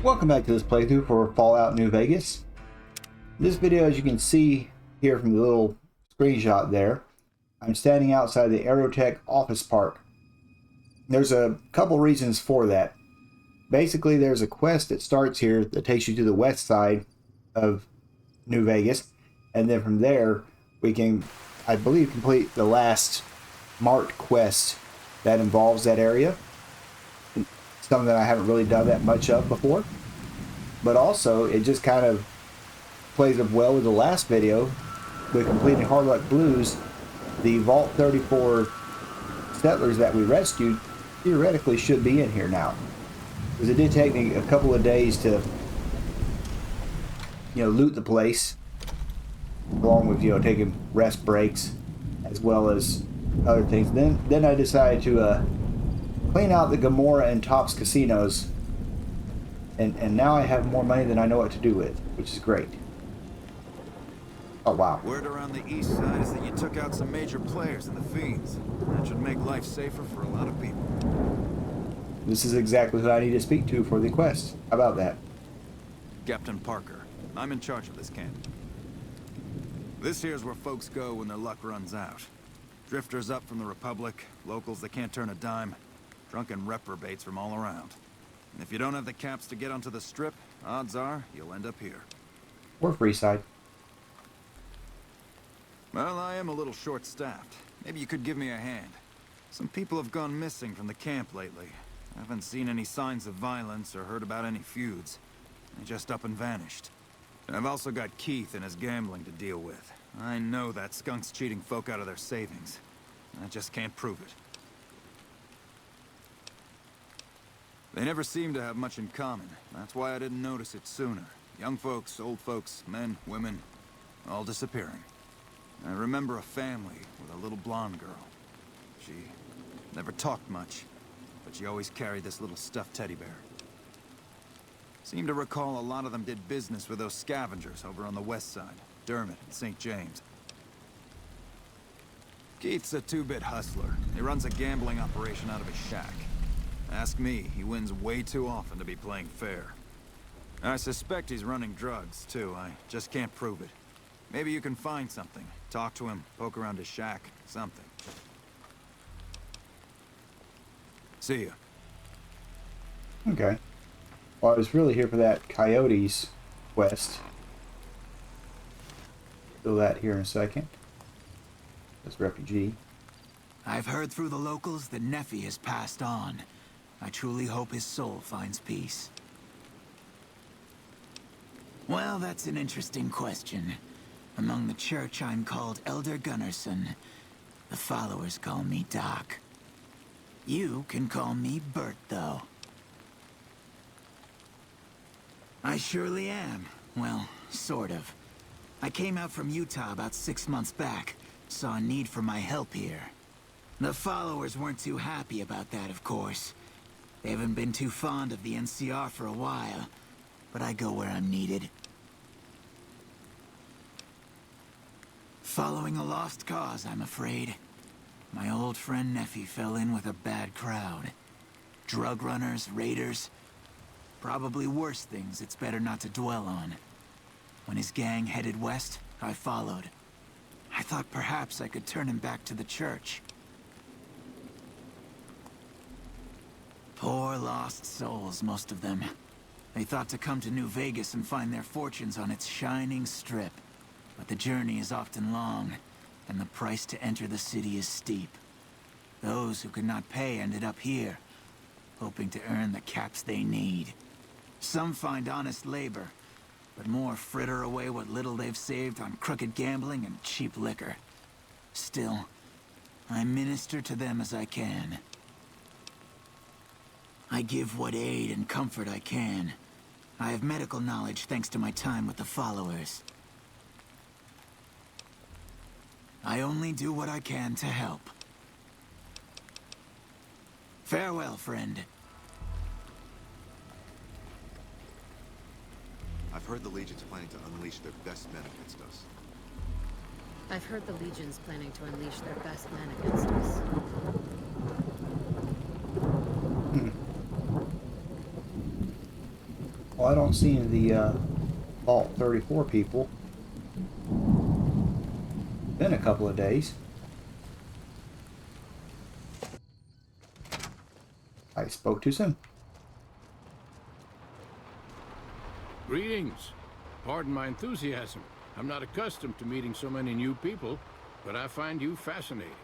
Welcome back to this playthrough for Fallout New Vegas. This video, as you can see here from the little screenshot there, I'm standing outside the Aerotech office park. There's a couple reasons for that. Basically, there's a quest that starts here that takes you to the west side of New Vegas, and then from there we can, I believe, complete the last marked quest that involves that area. Something that I haven't really done that much of before, but also it just kind of plays up well with the last video with completing Hard Luck Blues. The Vault 34 settlers that we rescued theoretically should be in here now, because it did take me a couple of days to loot the place, along with taking rest breaks as well as other things. Then I decided to clean out the Gomorrah and Tops casinos, and now I have more money than I know what to do with, which is great. Oh wow. Word around the east side is that you took out some major players in the Fiends. That should make life safer for a lot of people. This is exactly who I need to speak to for the quest. How about that? Captain Parker. I'm in charge of this camp. This here's where folks go when their luck runs out. Drifters up from the Republic, locals that can't turn a dime, drunken reprobates from all around. And if you don't have the caps to get onto the strip, odds are you'll end up here. Or Freeside. Well, I am a little short-staffed. Maybe you could give me a hand. Some people have gone missing from the camp lately. I haven't seen any signs of violence or heard about any feuds. They just up and vanished. And I've also got Keith and his gambling to deal with. I know that skunk's cheating folk out of their savings. I just can't prove it. They never seem to have much in common. That's why I didn't notice it sooner. Young folks, old folks, men, women, all disappearing. I remember a family with a little blonde girl. She never talked much, but she always carried this little stuffed teddy bear. Seem to recall a lot of them did business with those scavengers over on the west side, Dermot and St. James. Keith's a two-bit hustler. He runs a gambling operation out of his shack. Ask me, he wins way too often to be playing fair. I suspect he's running drugs, too. I just can't prove it. Maybe you can find something. Talk to him, poke around his shack, something. See ya. Okay. Well, I was really here for that Coyotes quest. Do that here in a second. This refugee. I've heard through the locals that Nephi has passed on. I truly hope his soul finds peace. Well, that's an interesting question. Among the church, I'm called Elder Gunnarsson. The followers call me Doc. You can call me Bert, though. I surely am. Well, sort of. I came out from Utah about 6 months back. Saw a need for my help here. The followers weren't too happy about that, of course. They haven't been too fond of the NCR for a while, but I go where I'm needed. Following a lost cause, I'm afraid. My old friend Nephi fell in with a bad crowd. Drug runners, raiders, probably worse things it's better not to dwell on. When his gang headed west, I followed. I thought perhaps I could turn him back to the church. Poor lost souls, most of them. They thought to come to New Vegas and find their fortunes on its shining strip. But the journey is often long, and the price to enter the city is steep. Those who could not pay ended up here, hoping to earn the caps they need. Some find honest labor, but more fritter away what little they've saved on crooked gambling and cheap liquor. Still, I minister to them as I can. I give what aid and comfort I can. I have medical knowledge thanks to my time with the followers. I only do what I can to help. Farewell, friend. I've heard the Legion's planning to unleash their best men against us. I've heard the Legion's planning to unleash their best men against us. Well, I don't see the Vault 34 people. Been a couple of days. I spoke too soon. Greetings. Pardon my enthusiasm. I'm not accustomed to meeting so many new people, but I find you fascinating.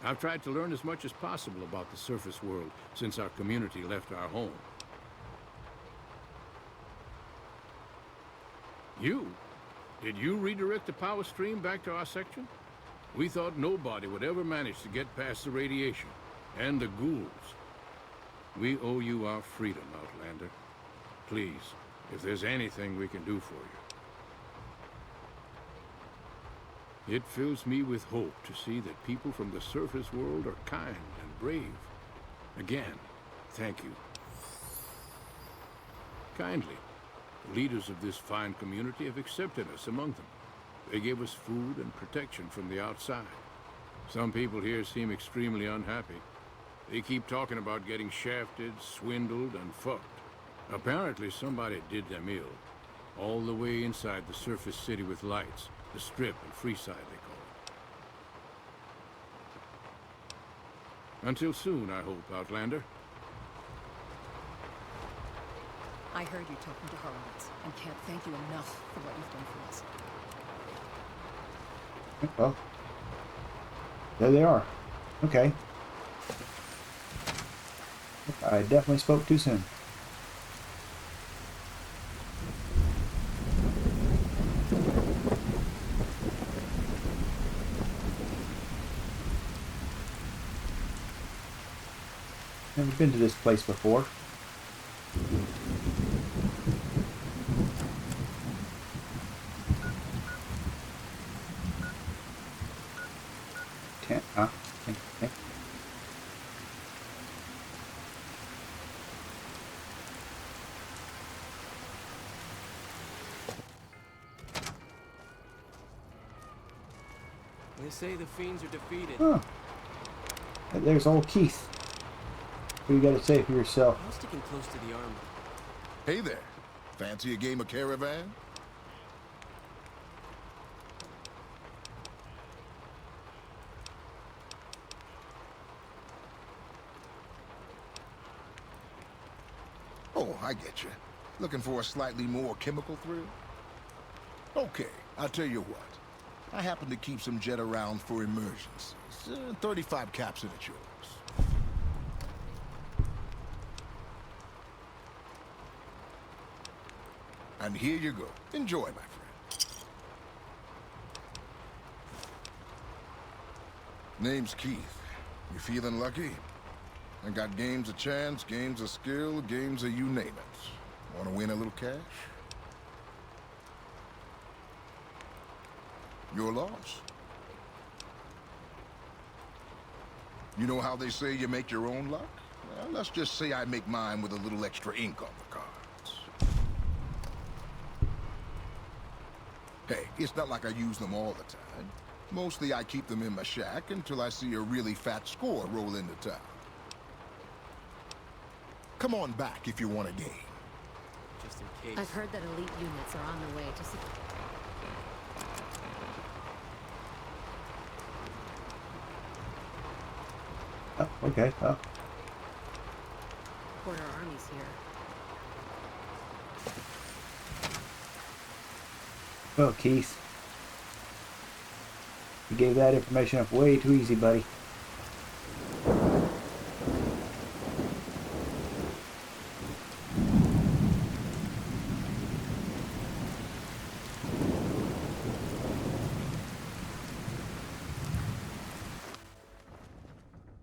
I've tried to learn as much as possible about the surface world since our community left our home. You? Did you redirect the power stream back to our section? We thought nobody would ever manage to get past the radiation and the ghouls. We owe you our freedom, Outlander. Please, if there's anything we can do for you. It fills me with hope to see that people from the surface world are kind and brave. Again, thank you. Kindly, the leaders of this fine community have accepted us among them. They give us food and protection from the outside. Some people here seem extremely unhappy. They keep talking about getting shafted, swindled, and fucked. Apparently somebody did them ill. All the way inside the surface city with lights. The Strip and Freeside, they call it. Until soon, I hope, Outlander. I heard you talking to Horowitz, and can't thank you enough for what you've done for us. Well, there they are. Okay. I definitely spoke too soon. Never been to this place before. Okay. They say the fiends are defeated. Huh. There's old Keith. What you got to say for yourself? I'm sticking close to the army. Hey there. Fancy a game of Caravan? Oh, I get you. Looking for a slightly more chemical thrill? Okay, I'll tell you what. I happen to keep some jet around for emergencies. 35 caps and it's yours. And here you go. Enjoy, my friend. Name's Keith. You feeling lucky? I got games of chance, games of skill, games of you name it. Want to win a little cash? Your loss. You know how they say you make your own luck? Well, let's just say I make mine with a little extra ink on the cards. Hey, it's not like I use them all the time. Mostly I keep them in my shack until I see a really fat score roll into town. Come on back if you want a game. Just in case. I've heard that elite units are on their way to Oh, okay. Oh. support our armies here. Well, Keith. You gave that information up way too easy, buddy.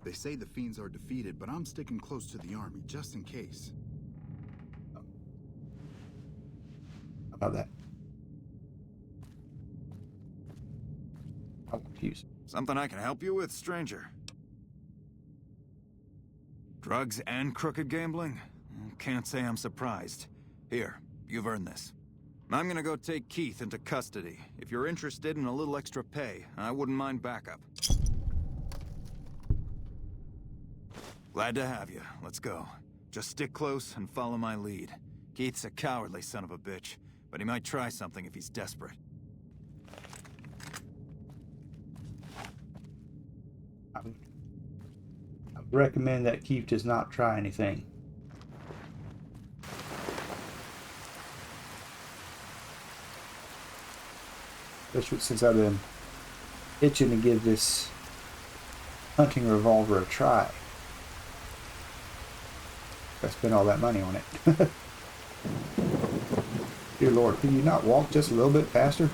They say the fiends are defeated, but I'm sticking close to the army, just in case. How about that? I'm confused. Something I can help you with, stranger? Drugs and crooked gambling? Can't say I'm surprised. Here, you've earned this. I'm gonna go take Keith into custody. If you're interested in a little extra pay, I wouldn't mind backup. Glad to have you. Let's go. Just stick close and follow my lead. Keith's a cowardly son of a bitch, but he might try something if he's desperate. I would recommend that Keith does not try anything. Especially since I've been itching to give this hunting revolver a try. I spent all that money on it. Dear Lord, can you not walk just a little bit faster?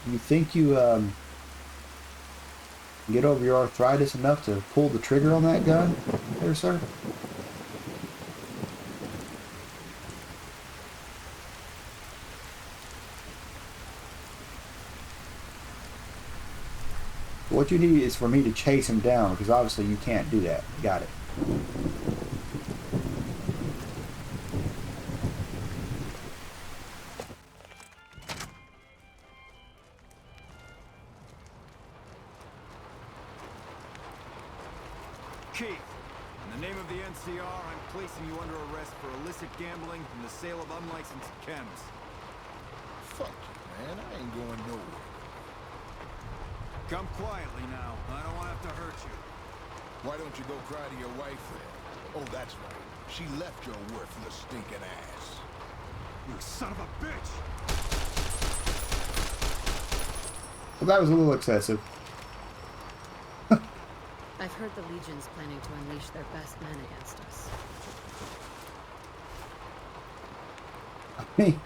You think you get over your arthritis enough to pull the trigger on that gun there, sir? What you need is for me to chase him down, because obviously you can't do that. Got it. Keith, in the name of the NCR, I'm placing you under arrest for illicit gambling and the sale of unlicensed chems. Fuck you, man. I ain't going nowhere. Come quietly now. I don't want to have to hurt you. Why don't you go cry to your wife then? Oh, that's right. She left your worthless stinking ass. You son of a bitch! Well, that was a little excessive. I've heard the Legion's planning to unleash their best men against us. Me.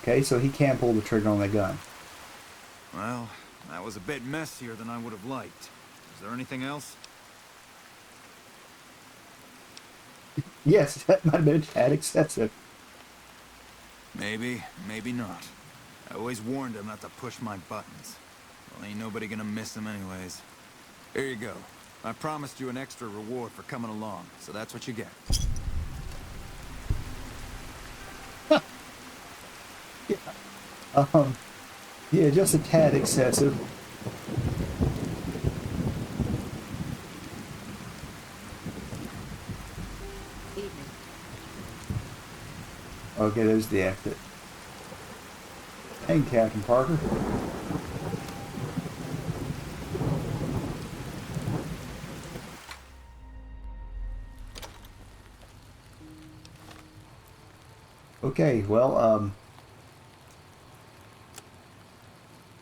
Okay, so he can pull the trigger on the gun. Well, that was a bit messier than I would have liked. Is there anything else? Yes, that might have been a tad excessive. Maybe, maybe not. I always warned him not to push my buttons. Well, ain't nobody gonna miss him anyways. Here you go. I promised you an extra reward for coming along, so that's what you get. Yeah, just a tad excessive. Evening. Okay, there's the exit. Hey, Captain Parker. Okay, well,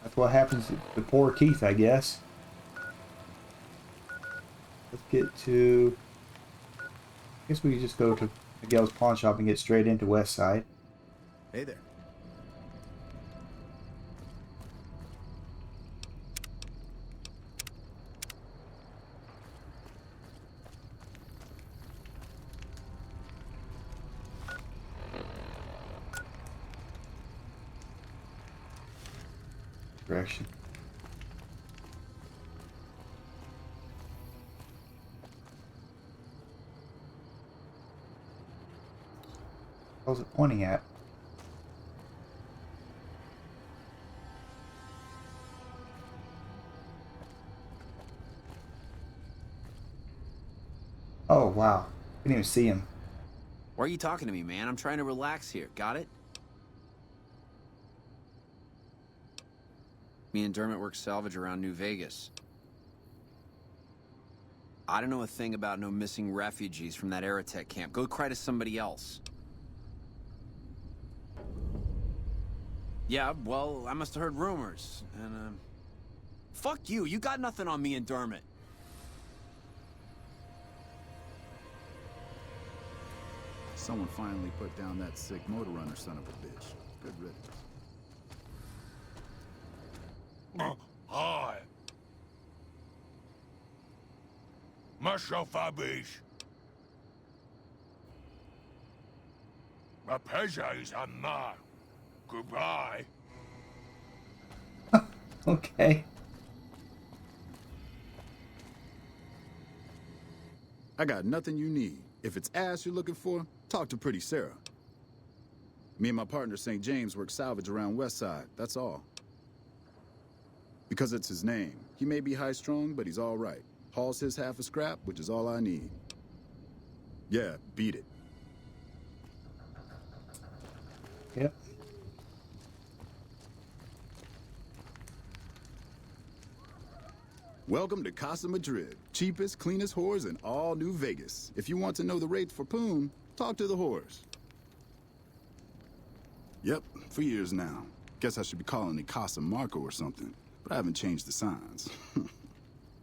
that's what happens to poor Keith, I guess. Let's get to... I guess we could just go to Miguel's pawn shop and get straight into Westside. Hey there. Direction. How's it pointing at? Oh, wow. Didn't even see him. Why are you talking to me, man? I'm trying to relax here. Got it? Me and Dermot work salvage around New Vegas. I don't know a thing about no missing refugees from that Aerotech camp. Go cry to somebody else. Yeah, well, I must have heard rumors, and, fuck you. You got nothing on me and Dermot. Someone finally put down that sick motor runner son of a bitch. Good riddance. Hi. Myself, Abish. My pleasure is mine. Goodbye. Okay. I got nothing you need. If it's ass you're looking for, talk to Pretty Sarah. Me and my partner St. James work salvage around Westside, that's all. Because it's his name. He may be high-strung, but he's all right. Hauls his half a scrap, which is all I need. Yeah, beat it. Yep. Welcome to Casa Madrid. Cheapest, cleanest whores in all New Vegas. If you want to know the rates for Poon, talk to the whores. Yep, for years now. Guess I should be calling it Casa Marco or something, but I haven't changed the signs.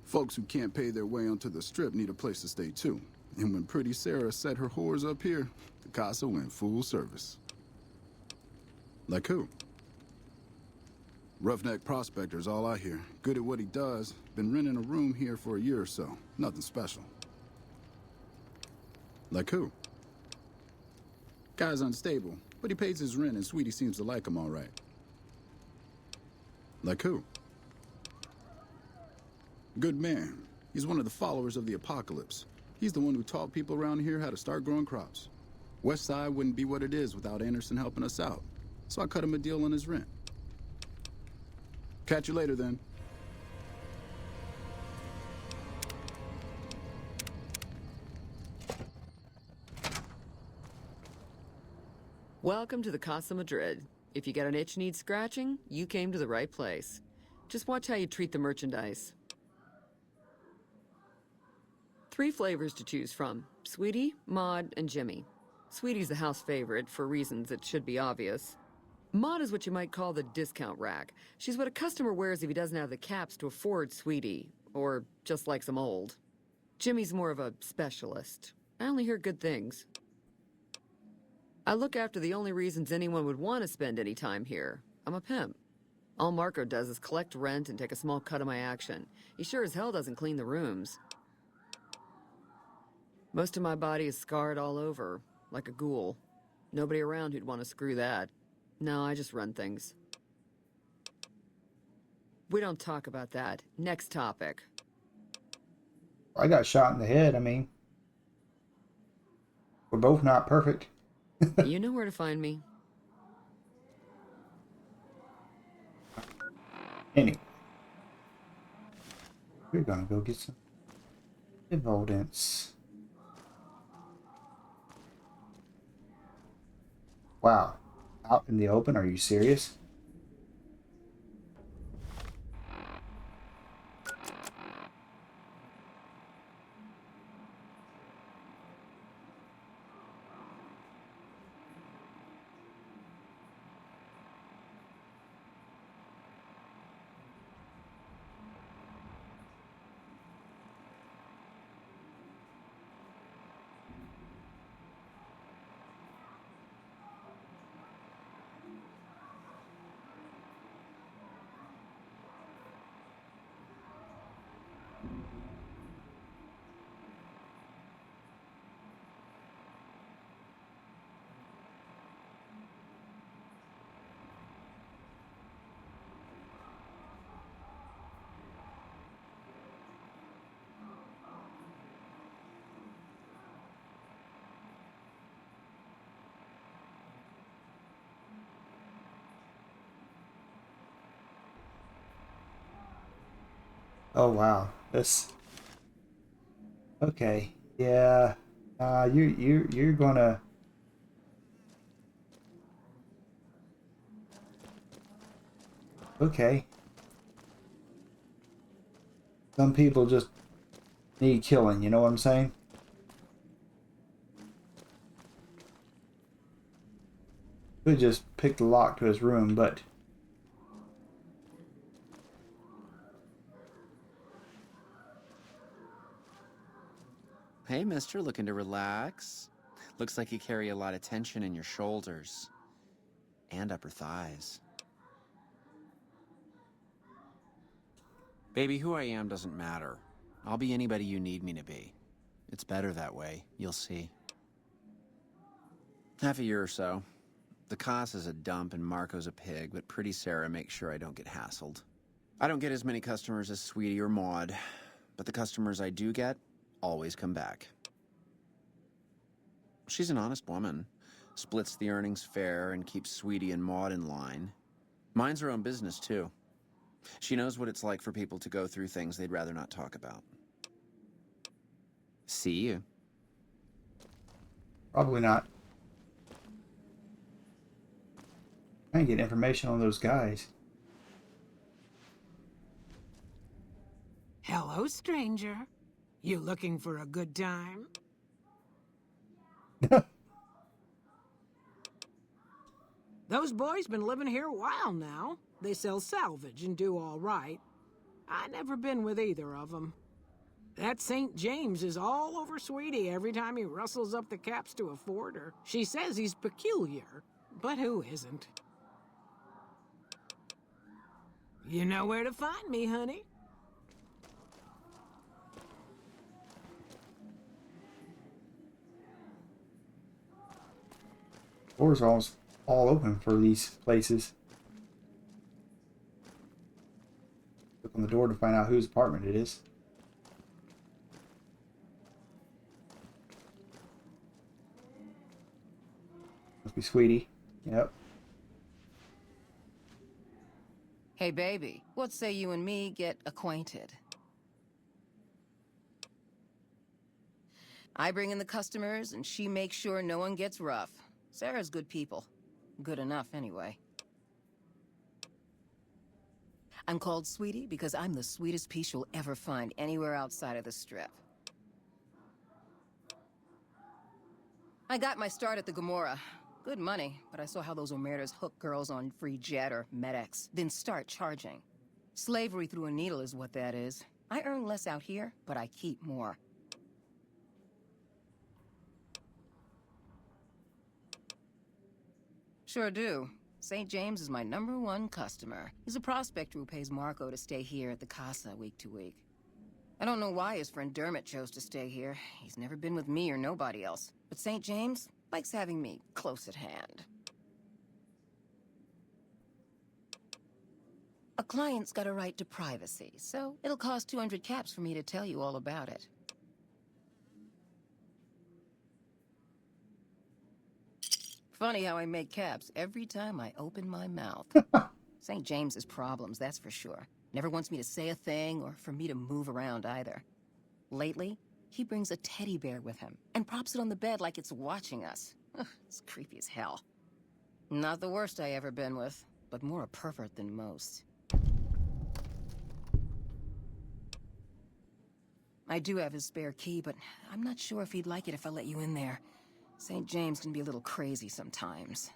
Folks who can't pay their way onto the strip need a place to stay too. And when Pretty Sarah set her whores up here, the Casa went full service. Like who? Roughneck prospector's all I hear. Good at what he does. Been renting a room here for a year or so. Nothing special. Like who? Guy's unstable, but he pays his rent and Sweetie seems to like him all right. Like who? Good man. He's one of the followers of the apocalypse. He's the one who taught people around here how to start growing crops. Westside wouldn't be what it is without Anderson helping us out. So I cut him a deal on his rent. Catch you later, then. Welcome to the Casa Madrid. If you got an itch needs scratching, you came to the right place. Just watch how you treat the merchandise. 3 flavors to choose from: Sweetie, Maud, and Jimmy. Sweetie's the house favorite for reasons that should be obvious. Maud is what you might call the discount rack. She's what a customer wears if he doesn't have the caps to afford Sweetie, or just likes them old. Jimmy's more of a specialist. I only hear good things. I look after the only reasons anyone would want to spend any time here. I'm a pimp. All Marco does is collect rent and take a small cut of my action. He sure as hell doesn't clean the rooms. Most of my body is scarred all over, like a ghoul. Nobody around who'd want to screw that. No, I just run things. We don't talk about that. Next topic. I got shot in the head. I mean, we're both not perfect. You know where to find me. Anyway, we're gonna go get some evidence. Wow. Out in the open? Are you serious? Oh wow, this. Okay, yeah. You're gonna. Okay. Some people just need killing. You know what I'm saying? Could just pick the lock to his room, but. Hey, mister, looking to relax? Looks like you carry a lot of tension in your shoulders. And upper thighs. Baby, who I am doesn't matter. I'll be anybody you need me to be. It's better that way, you'll see. Half a year or so. The Casa's a dump and Marco's a pig, but Pretty Sarah makes sure I don't get hassled. I don't get as many customers as Sweetie or Maud, but the customers I do get always come back. She's an honest woman, splits the earnings fair and keeps Sweetie and Maud in line. Minds her own business, too. She knows what it's like for people to go through things they'd rather not talk about. See you. Probably not. I can get information on those guys. Hello, stranger. You looking for a good time? Those boys been living here a while now. They sell salvage and do all right. I never been with either of them. That St. James is all over Sweetie every time he rustles up the caps to afford her. She says he's peculiar, but who isn't? You know where to find me, honey. Doors are almost all open for these places. Look on the door to find out whose apartment it is. Must be Sweetie. Yep. Hey, baby, what say you and me get acquainted? I bring in the customers, and she makes sure no one gets rough. Sarah's good people. Good enough, anyway. I'm called Sweetie because I'm the sweetest piece you'll ever find anywhere outside of the Strip. I got my start at the Gomorrah. Good money, but I saw how those Omertas hook girls on free jet or MedX, then start charging. Slavery through a needle is what that is. I earn less out here, but I keep more. Sure do. St. James is my #1 customer. He's a prospector who pays Marco to stay here at the Casa week to week. I don't know why his friend Dermot chose to stay here. He's never been with me or nobody else. But St. James likes having me close at hand. A client's got a right to privacy, so it'll cost 200 caps for me to tell you all about it. Funny how I make caps every time I open my mouth. St. James's problems, that's for sure. Never wants me to say a thing or for me to move around either. Lately, he brings a teddy bear with him and props it on the bed like it's watching us. Ugh, it's creepy as hell. Not the worst I ever been with, but more a pervert than most. I do have his spare key, but I'm not sure if he'd like it if I let you in there. St. James can be a little crazy sometimes.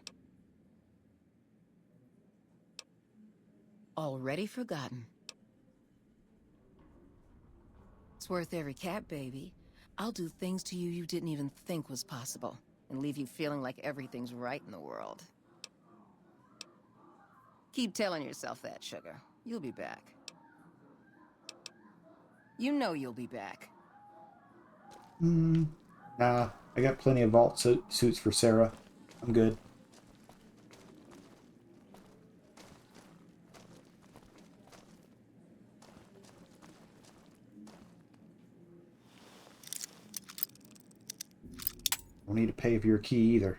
Already forgotten. It's worth every cap, baby. I'll do things to you you didn't even think was possible, and leave you feeling like everything's right in the world. Keep telling yourself that, sugar. You'll be back. You know you'll be back. Nah, I got plenty of vault suits for Sarah. I'm good. Don't need to pay for your key either.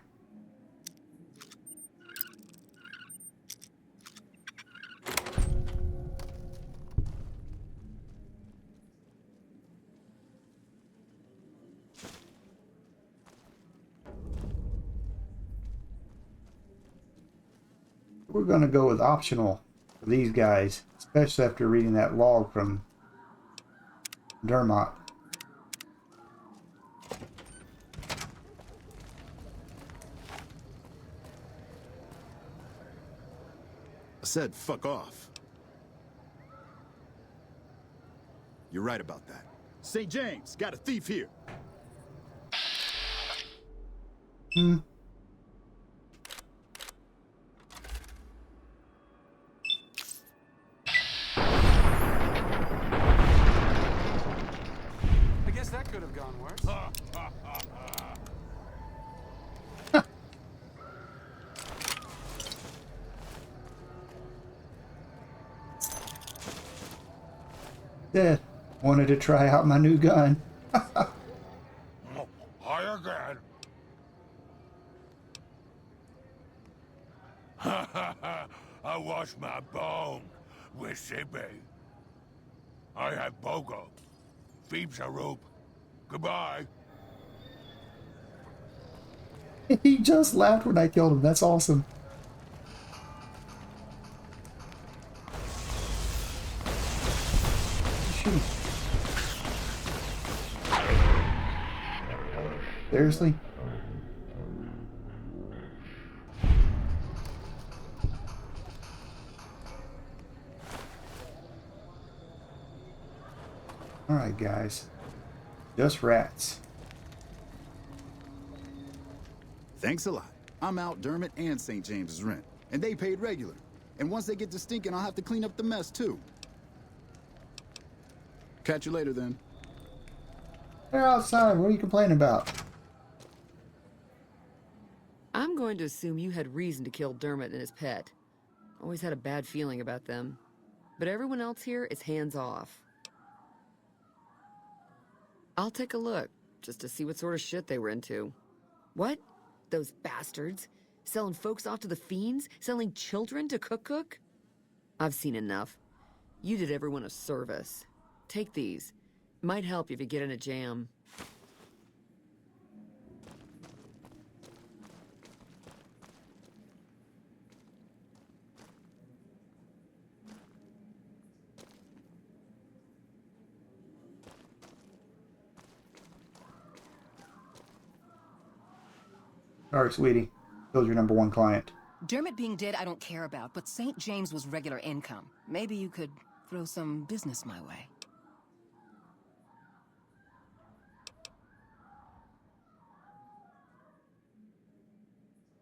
We're going to go with optional for these guys, especially after reading that log from Dermot. I said fuck off. You're right about that. St. James, got a thief here. I guess that could have gone worse. said, wanted to try out my new gun. Hi again. I wash my bone with Sippy. I have Bogo. Phoebes a rope. Goodbye. He just laughed when I killed him. That's awesome. Shoot. Seriously? Alright, guys. Just rats. Thanks a lot. I'm out Dermot and St. James's rent, and they paid regular. And once they get to stinking, I'll have to clean up the mess, too. Catch you later, then. They're outside. What are you complaining about? I'm going to assume you had reason to kill Dermot and his pet. Always had a bad feeling about them. But everyone else here is hands off. I'll take a look, just to see what sort of shit they were into. What? Those bastards? Selling folks off to the fiends? Selling children to cook? I've seen enough. You did everyone a service. Take these. Might help if you get in a jam. Alright, sweetie. Killed your #1 client. Dermot being dead I don't care about, but St. James was regular income. Maybe you could throw some business my way.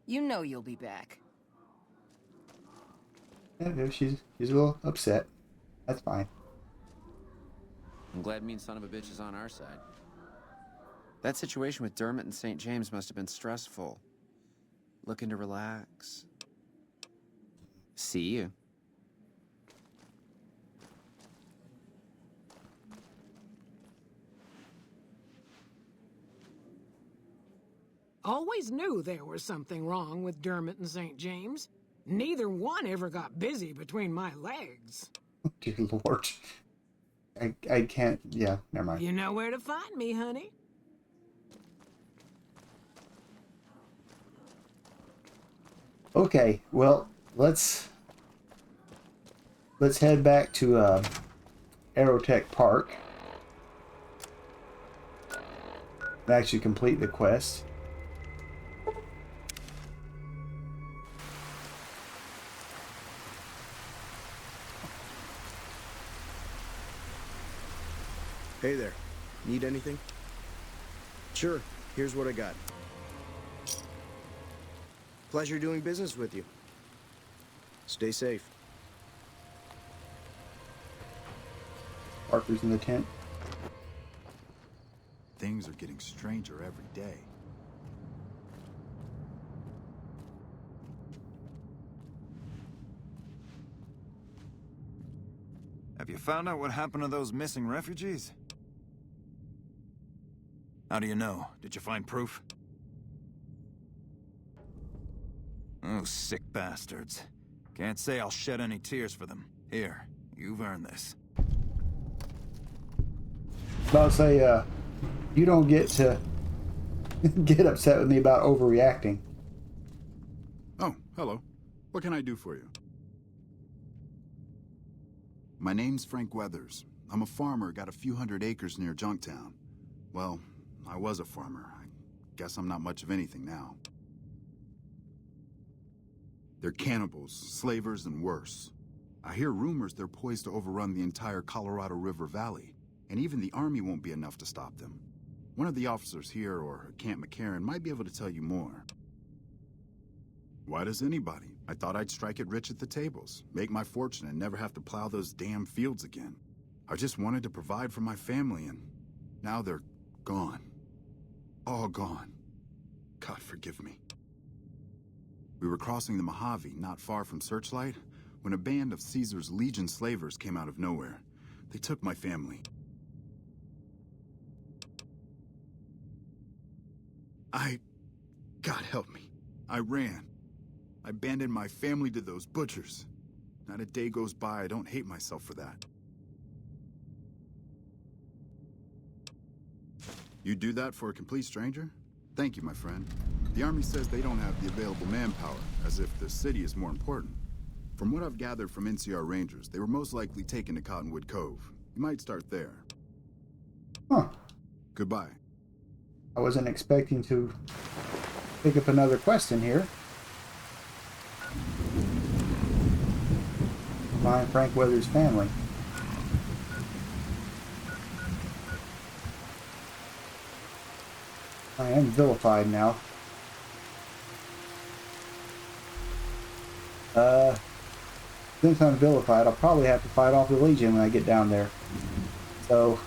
You know you'll be back. Yeah, she's a little upset. That's fine. I'm glad mean son of a bitch is on our side. That situation with Dermot and St. James must have been stressful. Looking to relax. See you. Always knew there was something wrong with Dermot and St. James. Neither one ever got busy between my legs. Dear Lord. I can't... Yeah, never mind. You know where to find me, honey. Okay, well, let's head back to Aerotech Park and actually complete the quest. Hey there. Need anything? Sure. Here's what I got. Pleasure doing business with you. Stay safe. Parker's in the tent. Things are getting stranger every day. Have you found out what happened to those missing refugees? How do you know? Did you find proof? Oh, sick bastards. Can't say I'll shed any tears for them. Here, you've earned this. I'll say, you don't get to get upset with me about overreacting. Oh, hello. What can I do for you? My name's Frank Weathers. I'm a farmer, got a few hundred acres near Junktown. Well, I was a farmer. I guess I'm not much of anything now. They're cannibals, slavers, and worse. I hear rumors they're poised to overrun the entire Colorado River Valley, and even the army won't be enough to stop them. One of the officers here, or at Camp McCarran, might be able to tell you more. Why does anybody? I thought I'd strike it rich at the tables, make my fortune, and never have to plow those damn fields again. I just wanted to provide for my family, and now they're gone. All gone. God forgive me. We were crossing the Mojave, not far from Searchlight, when a band of Caesar's Legion slavers came out of nowhere. They took my family. God help me. I ran. I abandoned my family to those butchers. Not a day goes by I don't hate myself for that. You do that for a complete stranger? Thank you, my friend. The Army says they don't have the available manpower, as if the city is more important. From what I've gathered from NCR Rangers, they were most likely taken to Cottonwood Cove. You might start there. Huh. Goodbye. I wasn't expecting to pick up another quest in here. Find Frank Weathers' family. I am vilified now. Since I'm vilified, I'll probably have to fight off the Legion when I get down there. So,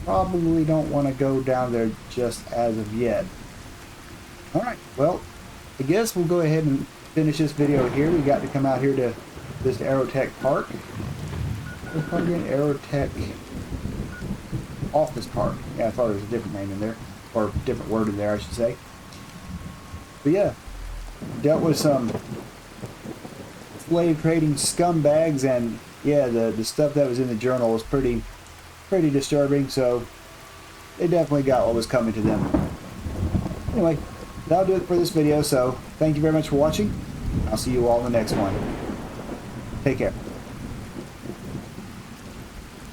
probably don't want to go down there just as of yet. Alright, well, I guess we'll go ahead and finish this video here. We got to come out here to this Aerotech Park. What's called again? Aerotech Office Park. Yeah, I thought there was a different name in there. Or a different word in there, I should say. But yeah, dealt with some slave trading scumbags, and yeah, the stuff that was in the journal was pretty disturbing, so they definitely got what was coming to them. Anyway, that'll do it for this video, so thank you very much for watching. I'll see you all in the next one. Take care.